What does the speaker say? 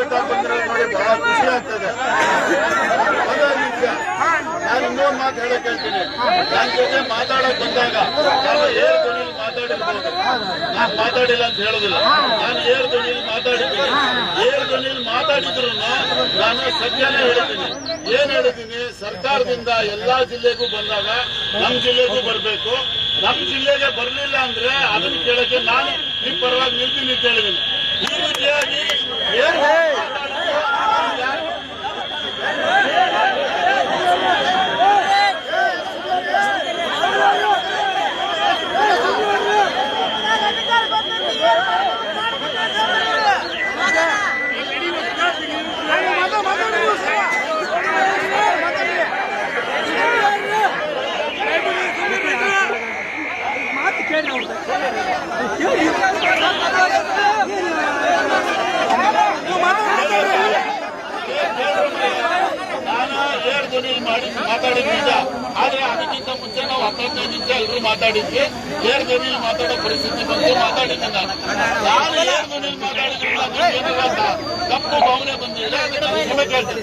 ಬೆಟ್ಟ ಬಂದಿರೋದು ನೋಡಿ ಬಹಳ ಖುಷಿ ಆಗ್ತದೆ. ನಾನು ಇನ್ನೊಂದು ಮಾತು ಹೇಳಕ್ ಹೇಳ್ತೀನಿ. ನನ್ನ ಜೊತೆ ಮಾತಾಡಕ್ ಬಂದಾಗ ನಾನು ಏರ್ ಧ್ವನಿಯಲ್ಲಿ ಮಾತಾಡಿರ್ಬೋದು, ನಾನು ಮಾತಾಡಿಲ್ಲ ಅಂತ ಹೇಳೋದಿಲ್ಲ. ನಾನು ಏರ್ ಧ್ವನಿಯಲ್ಲಿ ಮಾತಾಡಿದ್ದೀನಿ. ಏರ್ ಧ್ವನಿಯಲ್ಲಿ ಮಾತಾಡಿದ್ರು ನಾನು ಸತ್ಯನೇ ಹೇಳ್ತೀನಿ. ಏನ್ ಹೇಳಿದ್ದೀನಿ, ಸರ್ಕಾರದಿಂದ ಎಲ್ಲಾ ಜಿಲ್ಲೆಗೂ ಬಂದಾಗ ನಮ್ ಜಿಲ್ಲೆಗೂ ಬರ್ಬೇಕು. ನಮ್ ಜಿಲ್ಲೆಗೆ ಬರ್ಲಿಲ್ಲ ಅಂದ್ರೆ ಅದನ್ನ ಕೇಳಕ್ಕೆ ನಾನು ನಿಮ್ ಪರವಾಗಿ ನಿಲ್ತೀನಿ ಅಂತ ಹೇಳಿದ್ದೀನಿ. ಈ ರೀತಿಯಾಗಿ ಏನ್ ಮಾತಾಡಿದ್ವಿ ನಿಜ. ಆದ್ರೆ ಅದಕ್ಕಿಂತ ಮುಂಚೆ ನಾವು 15 ನಿಮಿಷ ಎಲ್ಲರೂ ಮಾತಾಡಿದ್ವಿ. ಏರ್ ಧ್ವನಿಯಲ್ಲಿ ಮಾತಾಡೋ ಪರಿಸ್ಥಿತಿ ಬಂದು ಮಾತಾಡಿದ್ದೆ ನಾನು ಏರ್ ಧ್ವನಿಯಲ್ಲಿ ಮಾತಾಡಿದ್ರಿಂದ ತಪ್ಪು ಭಾವನೆ ಬಂದಿಲ್ಲ. ಅದಕ್ಕೆ ಕ್ಷಮೆ ಕೇಳ್ತೀನಿ.